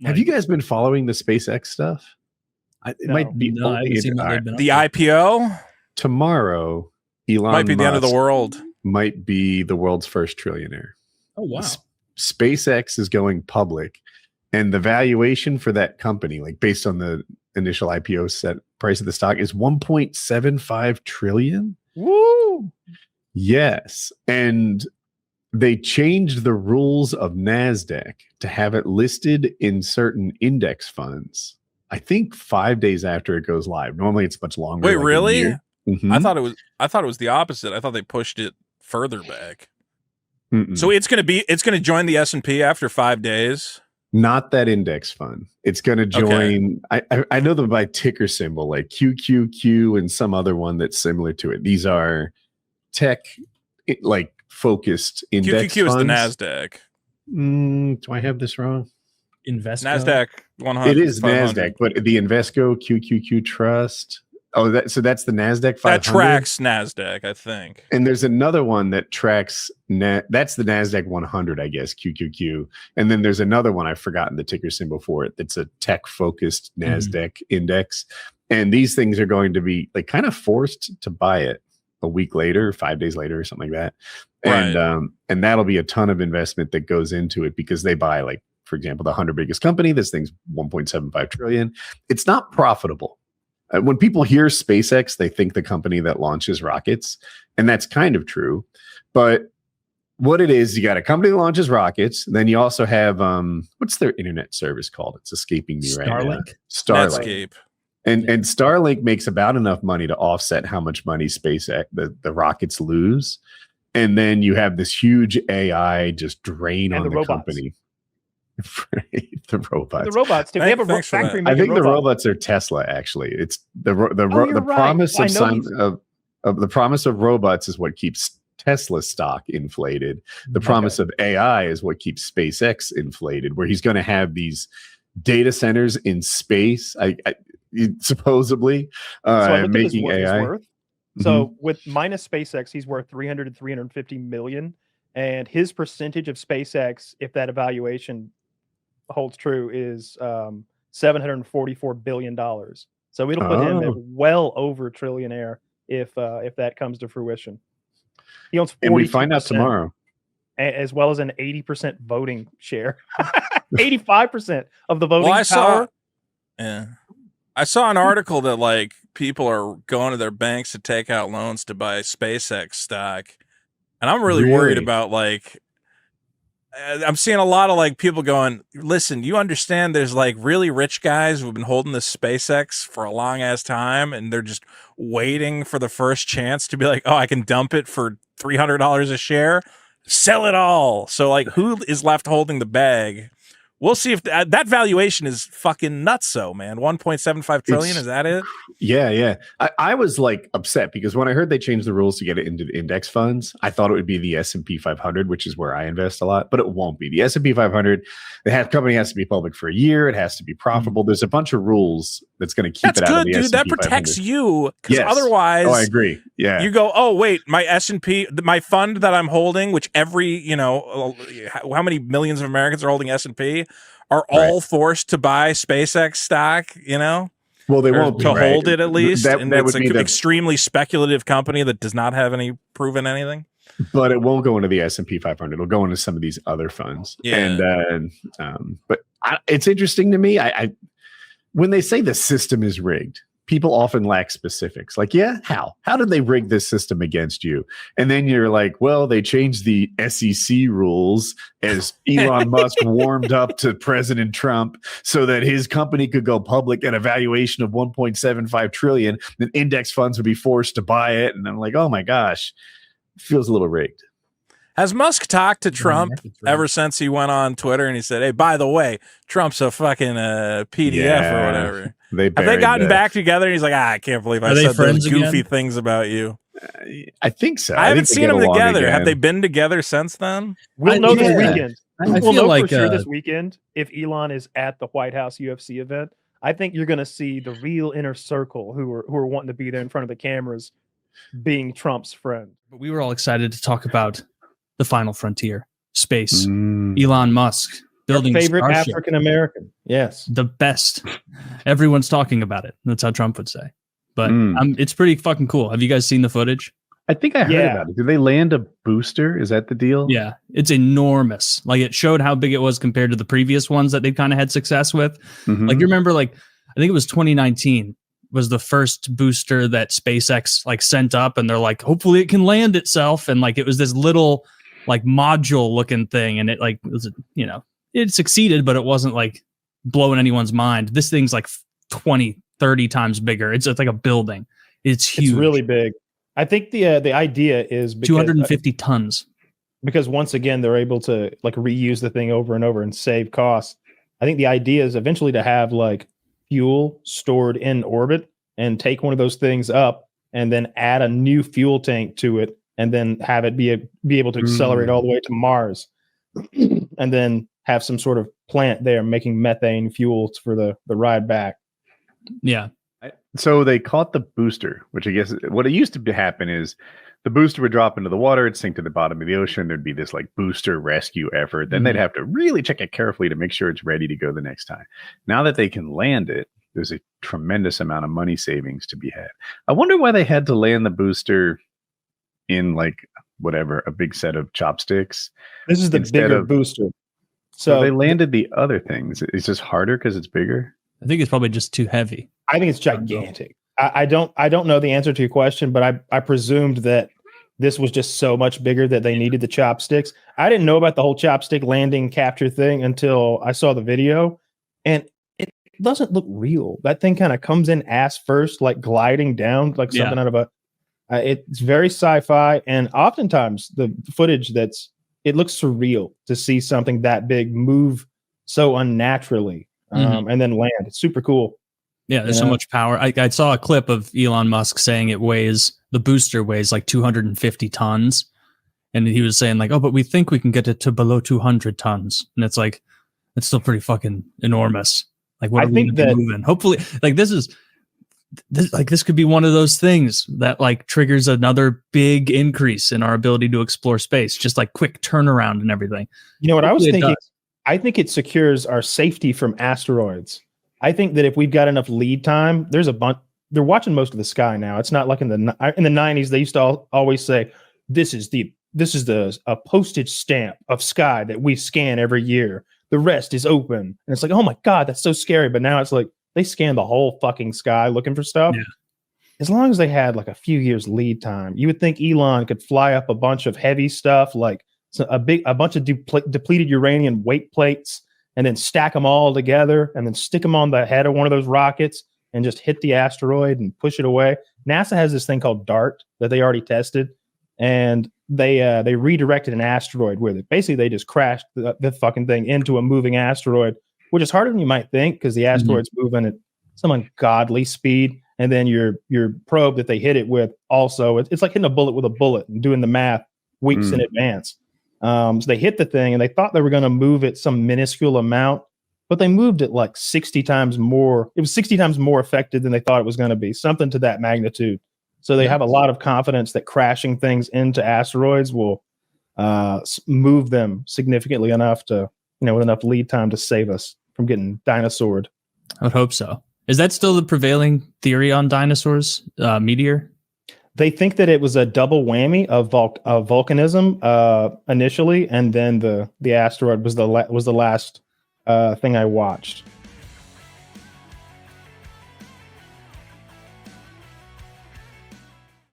Have you guys been following the SpaceX stuff? It might be the IPO tomorrow. Elon might be Musk the end of the world. Might be the world's first trillionaire. Oh wow! SpaceX is going public, and the valuation for that company, like based on the initial IPO set price of the stock, is 1.75 trillion. Woo! Yes, and they changed the rules of NASDAQ to have it listed in certain index funds. I think 5 days after it goes live. Normally, it's much longer. Wait, really? Mm-hmm. I thought it was the opposite. I thought they pushed it further back. So it's going to join the S&P after 5 days. Not that index fund. It's going to join. Okay. I know them by ticker symbol, like QQQ and some other one that's similar to it. These are tech, like focused index QQQ funds. is the NASDAQ. Do I have this wrong? Invesco? NASDAQ 100. It is 500. NASDAQ, but the Invesco QQQ Trust. Oh, that's the NASDAQ 500. That tracks NASDAQ, I think. And there's another one that tracks, that's the NASDAQ 100, I guess, QQQ. And then there's another one, I've forgotten the ticker symbol for it, that's a tech-focused NASDAQ index. And these things are going to be like kind of forced to buy it a week later, 5 days later, or something like that. And that'll be a ton of investment that goes into it because they buy, like, for example, the 100 biggest company. This thing's 1.75 trillion. It's not profitable. When people hear SpaceX, they think the company that launches rockets, and that's kind of true. But what it is, you got a company that launches rockets, then you also have what's their internet service called? It's escaping me right now. Starlink. Netscape. And Starlink makes about enough money to offset how much money SpaceX the rockets lose, and then you have this huge AI just drain on the company. The robots too. They have a factory. I think the robots are Tesla. Actually, it's the promise of the promise of robots is what keeps Tesla stock inflated. The promise of AI is what keeps SpaceX inflated. Where he's going to have these data centers in space. Supposedly making AI. So with minus SpaceX, he's worth 300 to 350 million, and his percentage of SpaceX, if that evaluation holds true, is $744 billion. So it'll put him at well over trillionaire if that comes to fruition. He owns 40%, and we find out tomorrow, as well as an 80% voting share. 85% of the voting power. I saw an article that like people are going to their banks to take out loans to buy SpaceX stock, and I'm really worried about like. I'm seeing a lot of like people going, listen, you understand there's like really rich guys who've been holding this SpaceX for a long ass time, and they're just waiting for the first chance to be like, oh, I can dump it for $300 a share, sell it all. So like, who is left holding the bag? We'll see if that valuation is fucking nutso, man. 1.75 trillion, is that it? Yeah. I was like upset because when I heard they changed the rules to get it into the index funds, I thought it would be the S&P 500, which is where I invest a lot, but it won't be. The S&P 500, the company has to be public for a year. It has to be profitable. There's a bunch of rules that's going to keep it out of the S&P 500. That protects you, because otherwise, I agree. Yeah, you go, oh wait, my S&P, my fund that I'm holding, which every how many millions of Americans are holding S&P, are all forced to buy SpaceX stock. Well, they won't to hold it at least. That it's an extremely speculative company that does not have any proven anything. But it won't go into the S&P 500. It'll go into some of these other funds. Yeah. And but it's interesting to me. I when they say the system is rigged, people often lack specifics. Like, how did they rig this system against you? And then you're like, well, they changed the SEC rules as Elon Musk warmed up to President Trump so that his company could go public at a valuation of 1.75 trillion. Then index funds would be forced to buy it. And I'm like, oh my gosh, it feels a little rigged. Has Musk talked to Trump ever since he went on Twitter and he said, hey, by the way, Trump's a fucking PDF or whatever? Have they gotten back together? And he's like, I can't believe I said those goofy things about you. I think so. I haven't seen them together. Have they been together since then? We'll know this weekend. We'll know for sure this weekend if Elon is at the White House UFC event. I think you're going to see the real inner circle who are wanting to be there in front of the cameras being Trump's friend. But we were all excited to talk about the final frontier, space. Elon Musk building Our favorite Starship. African American. Yes, The best. Everyone's talking about it. That's how Trump would say. But it's pretty fucking cool. Have you guys seen the footage? I think I heard about it. Did they land a booster? Is that the deal? Yeah, it's enormous. Like, it showed how big it was compared to the previous ones that they kind of had success with. Like, you remember, like, I think it was 2019 was the first booster that SpaceX like sent up, and they're like, hopefully it can land itself. And like, it was this little like module looking thing, and it like was, you know, it succeeded, but it wasn't like blowing anyone's mind. This thing's like 20, 30 times bigger. It's like a building. It's huge. It's really big. I think the idea is because, 250 tons. Because once again, they're able to like reuse the thing over and over and save costs. I think the idea is eventually to have like fuel stored in orbit and take one of those things up and then add a new fuel tank to it and then have it be able to accelerate all the way to Mars and then have some sort of plant there making methane fuels for the ride back. Yeah. So they caught the booster, which I guess what it used to happen is the booster would drop into the water, it'd sink to the bottom of the ocean. There'd be this like booster rescue effort. Then they'd have to really check it carefully to make sure it's ready to go the next time. Now that they can land it, there's a tremendous amount of money savings to be had. I wonder why they had to land the booster in like whatever, a big set of chopsticks. This is the bigger booster. So they landed the other things. It's just harder because it's bigger. I think it's probably just too heavy. I think it's gigantic. I don't know the answer to your question, but I presumed that this was just so much bigger that they needed the chopsticks. I didn't know about the whole chopstick landing capture thing until I saw the video, and it doesn't look real. That thing kind of comes in ass first, like gliding down, like something out of a. It's very sci-fi, and oftentimes the footage it looks surreal to see something that big move so unnaturally and then land. It's super cool. Yeah, there's so much power. I saw a clip of Elon Musk saying the booster weighs like 250 tons. And he was saying like, oh, but we think we can get it to below 200 tons. And it's like, it's still pretty fucking enormous. Like, what are we moving? Hopefully, like this could be one of those things that like triggers another big increase in our ability to explore space, just like quick turnaround and everything. You know what I was thinking? I think it secures our safety from asteroids. I think that if we've got enough lead time, there's a bunch. They're watching most of the sky now. It's not like in the 90s. They used to always say, "This is a postage stamp of sky that we scan every year. The rest is open." And it's like, oh my god, that's so scary. But now it's like they scan the whole fucking sky looking for stuff. Yeah. As long as they had like a few years lead time, you would think Elon could fly up a bunch of heavy stuff, like a bunch of depleted uranium weight plates, and then stack them all together and then stick them on the head of one of those rockets and just hit the asteroid and push it away. NASA has this thing called DART that they already tested, and they redirected an asteroid with it. Basically, they just crashed the fucking thing into a moving asteroid, which is harder than you might think because the asteroid's moving at some ungodly speed. And then your probe that they hit it with also, it's like hitting a bullet with a bullet and doing the math weeks in advance. So they hit the thing and they thought they were going to move it some minuscule amount, but they moved it like 60 times more. It was 60 times more effective than they thought it was going to be, something to that magnitude. So they have a lot of confidence that crashing things into asteroids will move them significantly enough to, with enough lead time to save us from getting dinosaured. I would hope so. Is that still the prevailing theory on dinosaurs, meteor? They think that it was a double whammy of volcanism initially, and then the asteroid was the last thing I watched.